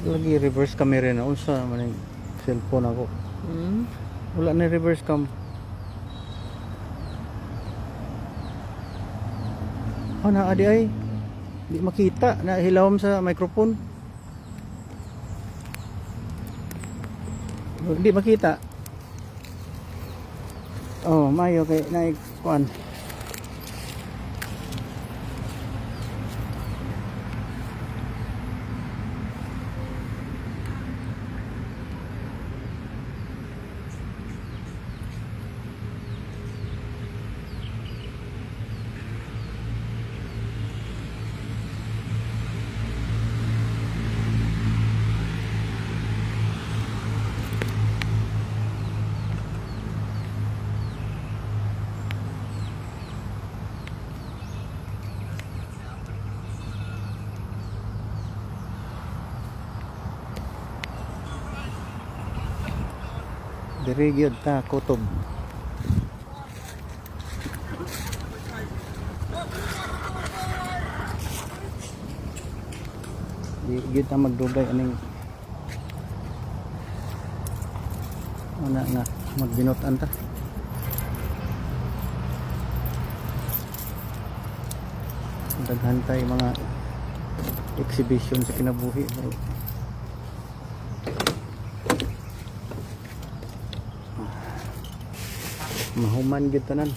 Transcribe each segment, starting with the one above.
Lagi reverse camera na unsa man yung cellphone ako. Wala na reverse cam. Na adi ay di makita na hilawom sa microphone. Di makita. Mayo kay na kuan. Diri gyud ta kutob. Di gyud ta magdugay aning ana nga magbinot-an ta. Daghan tay mga exhibition sa kinabuhi. Mahuman gyud tanan.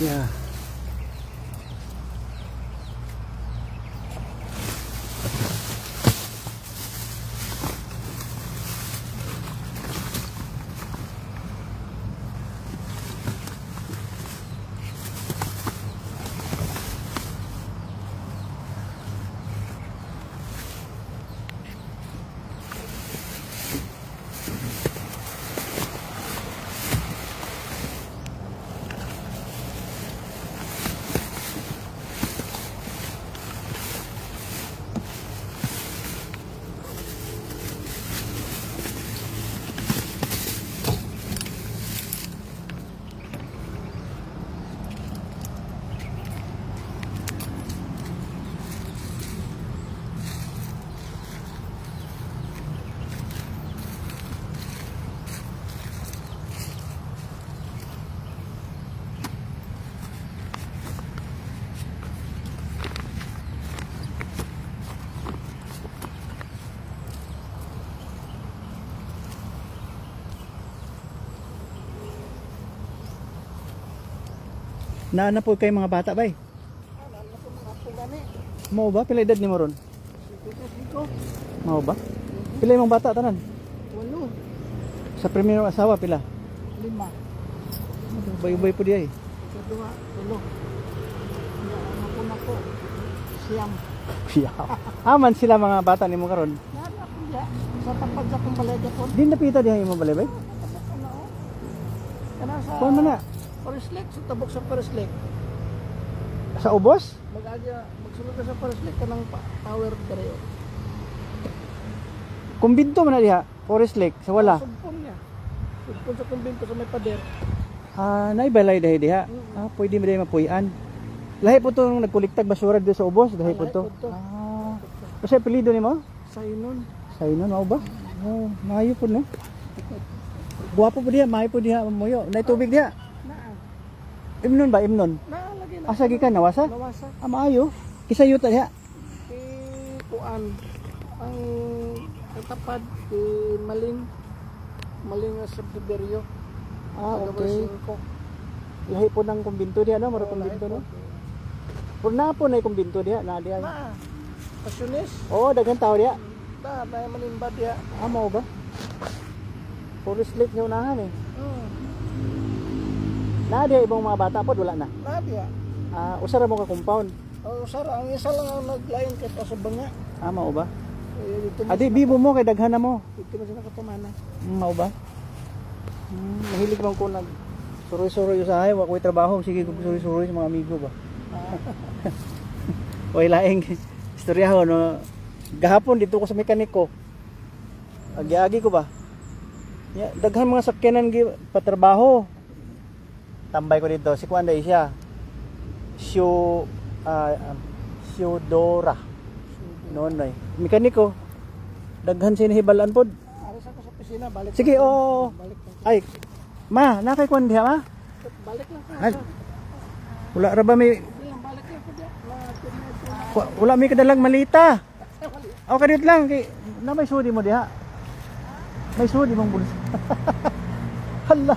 Yeah. Naana po kay mga bata bay? Mao ba? Pila edad ni mo ron? Mao ba? Pila imong bata tanan? 8. Sa primero asawa pila? 5. Bay-bay po di ay. Kedua, 3. Anak ko siyam. Aman sila mga bata nimo karon? Nara ko diya sa tapad sa kong balay ko. Din napita diha imong balay bay? Kana sa Kuan man na? Forest Lake, sa tabok sa Forest Lake. Sa ubos? Magsulod ka sa Forest Lake kanang power dere. Kumbinto man na diha, Forest Lake sa wala. Sugpon niya. Sugpon sa kumbinto sa may pader. Naibalay dahi diha. Pwede mo dahi mapuy-an. Lahi po to nung nagkuliktag basura dito sa ubos, dahi po to. Kasi apelyido nimo? Saynon. Saynon mao ba? Maayo po no. Guwapo po diha, maayo po diha moyo. Nay tubig diha. Naa. Imnon ba imnon? Naalagay na. Asa gikan nawasa? Nawasa. Maayo. Kisayuta diha. Kuan ang tapad maling nga subdivision. Okay. Lahi po ng kumbinto diha no, mara kumbinto no. Purna po na kumbinto diha, na diha. Pasyones. Daghan tao diha. May malimba diha. Mao ba? Forest Lake nga unahan eh. Na diha ibang mga bata po wala na. Na diha. Usa ra mo ka compound. Sara, ang isa lang ang naglain kay pa sa banga. Mao ba? Dito Adi bibo mo kay daghan na mo. Dito na sila kapamana. Mao ba? Mahilig man ko nag suroy-suroy usahay, wa ko'y trabaho, sige ko suroy-suroy sa mga amigo ba. Oy laing istorya ho no. Gahapon dito ko sa mekaniko. Agi-agi ko ba? Ya, daghan mga sakyanan gi patrabaho. Tambay ko dito si Kuan day siya. Syo Syodora. Nonoy. Mekaniko. Daghan siya nahibalaan pod. Aras ako sa opisina, balik. Sige, lang. oo. Balik lang. Ay, ma, nakay Kuan diha ma? Balik lang. Ay, wala ra ba may Balik lang ko diya. wala may kadalang malita. O kadit lang kay na may sudi mo diha. May sudi mong bulsa. Hala.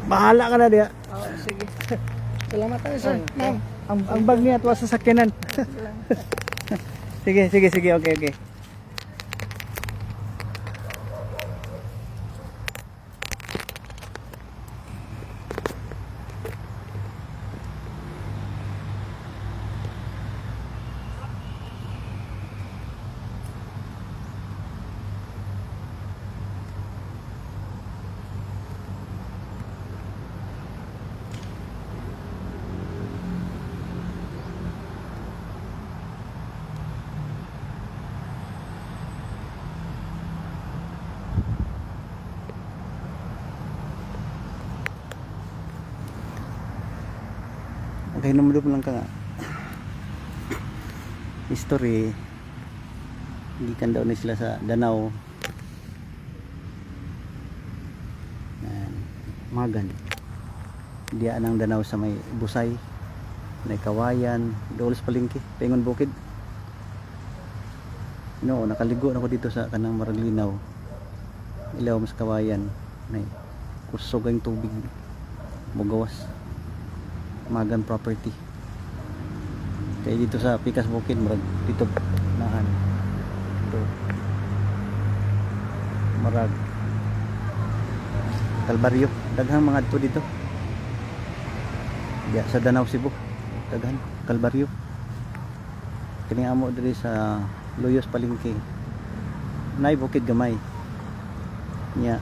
Bahala ka na diha. Oh, sige. Salamat tayo, sir. Ma'am. Ang bag niya tuwa sa sakyanan. Sige, okay. Okay, namulog lang ka nga. History. Gikan daw ni sila sa Danau. Yan. Magan. Diya ng Danau sa may Busay. May Kawayan. Dool sa Palengke. Pengon Bukid. No, nakaligo na ko dito sa kanang Maraglinaw. Ilaw mas Kawayan. May kusog ang tubig. Mugawas. Magan property. Kaya dito sa Pikas Bukid marag dito naan. Ito. Marag Kalbaryo. Daghang mga adto dito. Diya sa Danau Cebu. Daghan Kalbaryo. Kini amo diri sa Loyos Palengke. Nay Bukid gamay. Nya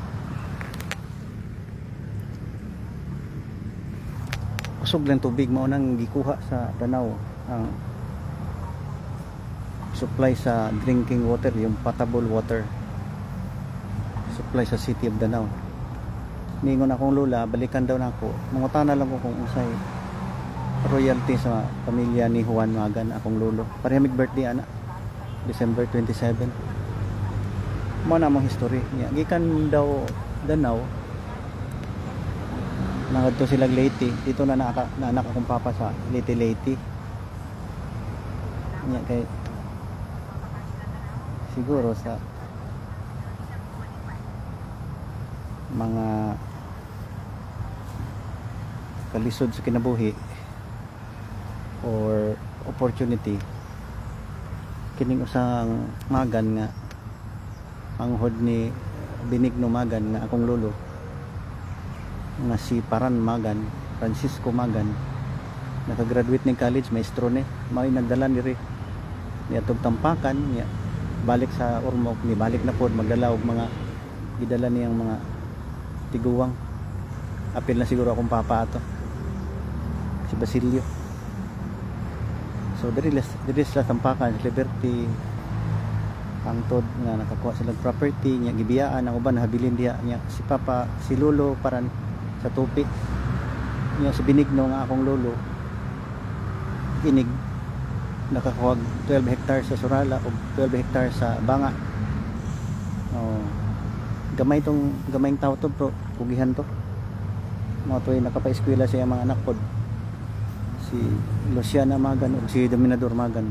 kusog lang tubig mao nang gikuha sa Danau ang supply sa drinking water, yung potable water supply sa city of Danau. Ningon akong lola balikan daw nako, mangutana lang ko kung usay royalty sa pamilya ni Juan Magan, akong lolo. Parehas birthday ana December 27. Mao na mong history niya gikan daw Danau. Nangadto sila Leyte. Dito na anak akong papa sa Leyte. Nya kay siguro sa mga kalisod sa kinabuhi or opportunity kining usang Magan nga anghod ni Benigno Magan nga akong lolo nga si Paran Magan, Francisco Magan, nakagraduate ng college, maestro ni, may nagdala diri niya tug Tampakan, niya balik sa Ormoc, ni balik na pod magdala og mga gidala niyang mga tiguwang. Apil na siguro akong papa ato. Si Basilio. So diri sa Tampakan, Liberty, hangtod nga nakakuha silang property niya, gibiyaan ang uban habilin diha niya si papa, si lolo Paran sa Tupi niya, si Benigno nga akong lolo inig nakakuha 12 hectares sa Surala o 12 hectares sa Banga. Gamayng tao to bro, pugihan to mga to ay nakapa-eskwela siya mga anak pod, si Luciana Magan o si Dominador Magan.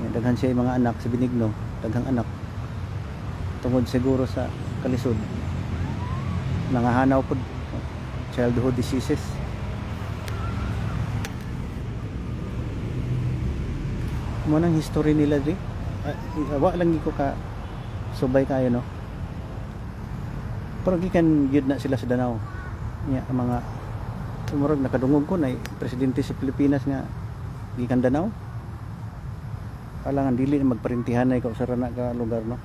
Daghan siya mga anak, si Benigno daghang anak tungod siguro sa kalisod nangahanaw pod childhood diseases. Mo nang history nila di wa lang ko ka subay kayo no, pero gikan gyud na sila sa Danau nya mga sumurog nakadungog ko na presidente sa Pilipinas nga gikan Danau. Alangan dili magparintihan na ikaw sa rana ka lugar no.